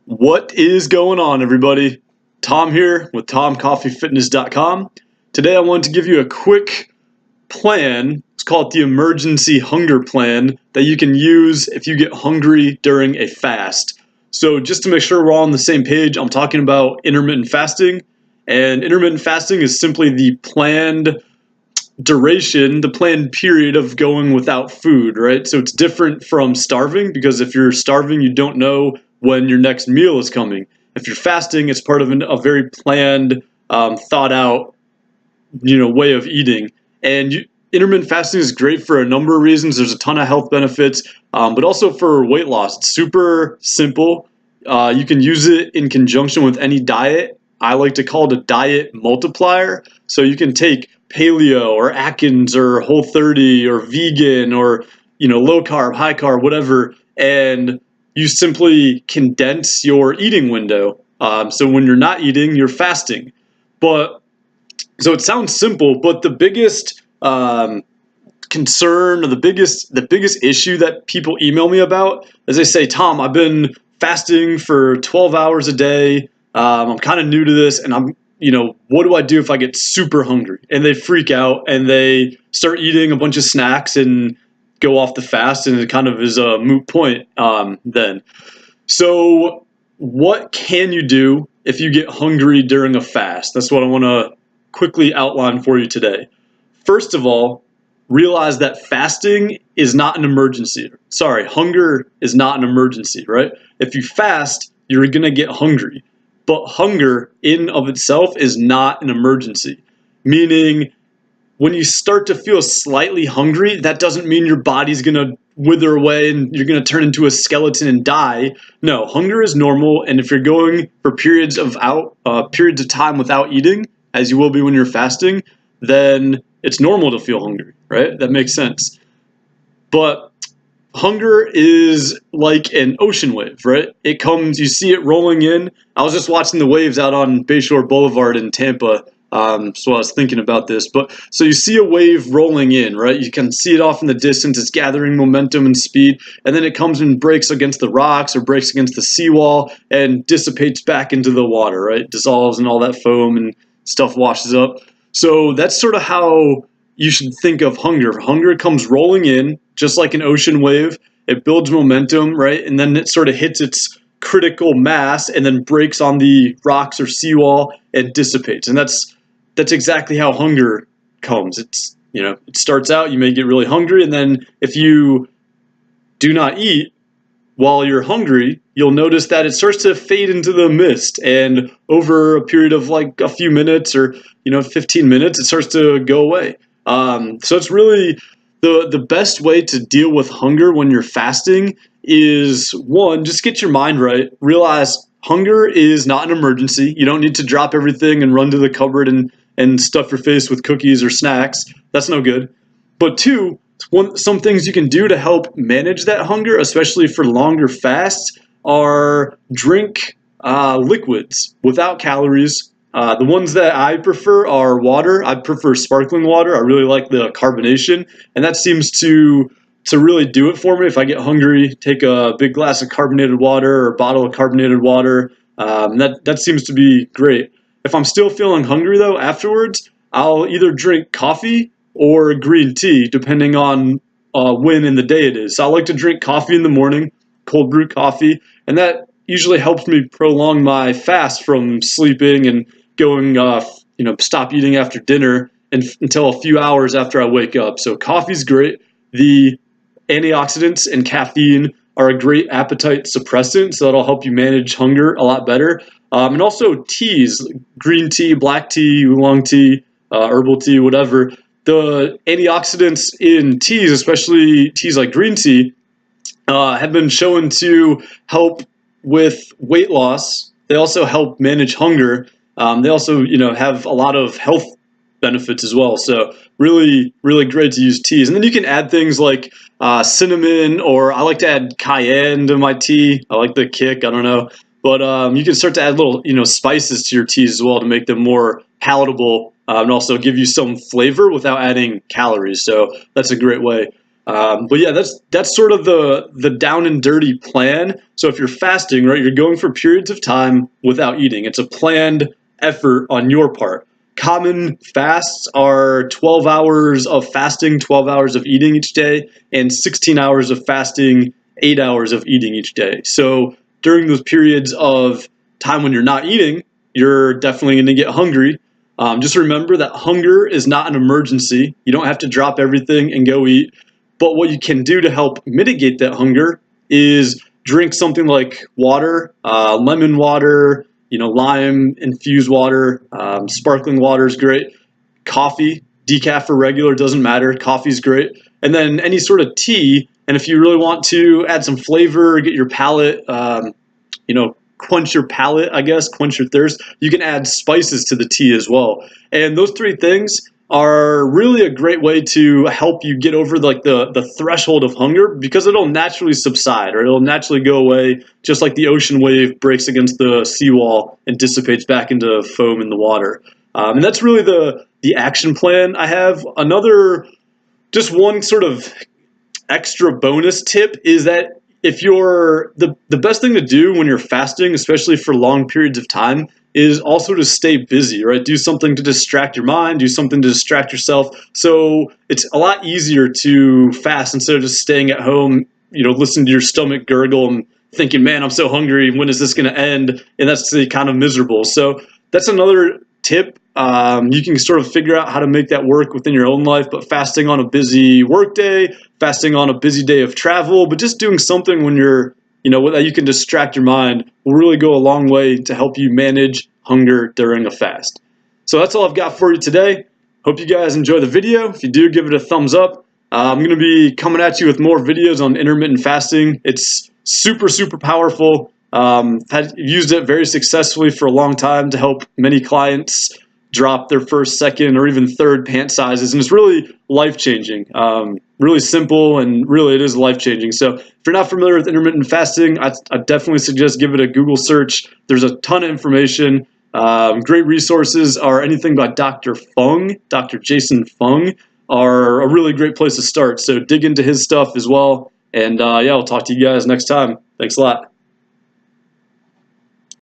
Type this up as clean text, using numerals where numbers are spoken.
What is going on, everybody? Tom here with TomCoffeeFitness.com. Today I want to give you a quick plan. It's called the emergency hunger plan that you can use if you get hungry during a fast. So just to make sure we're all on the same page, I'm talking about intermittent fasting. And intermittent fasting is simply the planned duration, the planned period of going without food, right? So it's different from starving, because if you're starving, you don't know when your next meal is coming. If you're fasting, it's part of a very planned, thought out, way of eating. And intermittent fasting is great for a number of reasons. There's a ton of health benefits, but also for weight loss. It's super simple. You can use it in conjunction with any diet. I like to call it a diet multiplier. So you can take paleo or Atkins or Whole30 or vegan or low carb, high carb, whatever, and you simply condense your eating window. So when you're not eating, you're fasting. But so it sounds simple, but the biggest concern, or the biggest issue that people email me about is they say, Tom, I've been fasting for 12 hours a day. I'm kind of new to this, and what do I do if I get super hungry? And they freak out and they start eating a bunch of snacks and go off the fast, and it kind of is a moot point then. So what can you do if you get hungry during a fast? That's what I want to quickly outline for you today. First of all, realize that fasting is not an emergency. Sorry, hunger is not an emergency, right? If you fast, you're going to get hungry. But hunger in of itself is not an emergency, meaning when you start to feel slightly hungry, that doesn't mean your body's going to wither away and you're going to turn into a skeleton and die. No, hunger is normal, and if you're going for periods of time without eating, as you will be when you're fasting, then it's normal to feel hungry, right? That makes sense. But hunger is like an ocean wave, right? It comes, you see it rolling in. I was just watching the waves out on Bayshore Boulevard in Tampa, so I was thinking about this. But so you see a wave rolling in, right? You can see it off in the distance. It's gathering momentum and speed, and then it comes and breaks against the rocks or breaks against the seawall and dissipates back into the water, right? Dissolves and all that foam and stuff washes up. So that's sort of how you should think of hunger. Hunger comes rolling in, just like an ocean wave. It builds momentum, right? And then it sort of hits its critical mass and then breaks on the rocks or seawall and dissipates. And that's exactly how hunger comes. It's, it starts out, you may get really hungry, and then if you do not eat while you're hungry, you'll notice that it starts to fade into the mist, and over a period of like a few minutes or 15 minutes, it starts to go away. So it's really the best way to deal with hunger when you're fasting is, one, just get your mind right. Realize hunger is not an emergency. You don't need to drop everything and run to the cupboard and stuff your face with cookies or snacks. That's no good. But two, some things you can do to help manage that hunger, especially for longer fasts, are drink liquids without calories. The ones that I prefer are water. I prefer sparkling water. I really like the carbonation, and that seems to really do it for me. If I get hungry, take a big glass of carbonated water or a bottle of carbonated water. That seems to be great. If I'm still feeling hungry, though, afterwards, I'll either drink coffee or green tea, depending on when in the day it is. So I like to drink coffee in the morning, cold brew coffee, and that usually helps me prolong my fast from sleeping and going, stop eating after dinner until a few hours after I wake up. So coffee's great. The antioxidants and caffeine are a great appetite suppressant, so that'll help you manage hunger a lot better. And also teas, green tea, black tea, oolong tea, herbal tea, whatever. The antioxidants in teas, especially teas like green tea, have been shown to help with weight loss. They also help manage hunger. They also, have a lot of health benefits as well. So really, really great to use teas. And then you can add things like cinnamon, or I like to add cayenne to my tea. I like the kick. I don't know. But you can start to add little, spices to your teas as well to make them more palatable and also give you some flavor without adding calories. So that's a great way. But yeah, that's sort of the down and dirty plan. So if you're fasting, right, you're going for periods of time without eating. It's a planned effort on your part. Common fasts are 12 hours of fasting, 12 hours of eating each day, and 16 hours of fasting, 8 hours of eating each day. So during those periods of time when you're not eating, you're definitely going to get hungry. Just remember that hunger is not an emergency. You don't have to drop everything and go eat. But what you can do to help mitigate that hunger is drink something like water, lemon water, lime infused water, sparkling water is great. Coffee, decaf or regular, doesn't matter. Coffee's great. And then any sort of tea. And if you really want to add some flavor, get your palate, quench your palate, I guess, quench your thirst, you can add spices to the tea as well. And those three things are really a great way to help you get over the threshold of hunger, because it'll naturally subside, or it'll naturally go away, just like the ocean wave breaks against the seawall and dissipates back into foam in the water. And that's really the action plan I have. Just one sort of extra bonus tip is that if you're the best thing to do when you're fasting, especially for long periods of time, is also to stay busy, right? Do something to distract your mind, do something to distract yourself. So it's a lot easier to fast instead of just staying at home, listening to your stomach gurgle and thinking, man, I'm so hungry, when is this going to end? And that's kind of miserable. So that's another tip. You can sort of figure out how to make that work within your own life, but fasting on a busy work day, fasting on a busy day of travel, but just doing something when you're, that you can distract your mind will really go a long way to help you manage hunger during a fast. So that's all I've got for you today. Hope you guys enjoy the video. If you do, give it a thumbs up. I'm going to be coming at you with more videos on intermittent fasting. It's super, super powerful. I've used it very successfully for a long time to help many clients drop their first, second, or even third pant sizes, and it's really life-changing. Really simple, and really it is life-changing. So if you're not familiar with intermittent fasting, I definitely suggest give it a Google search. There's a ton of information. Great resources are anything by Dr. Fung, Dr. Jason Fung, are a really great place to start. So dig into his stuff as well. And yeah, I'll talk to you guys next time. Thanks a lot.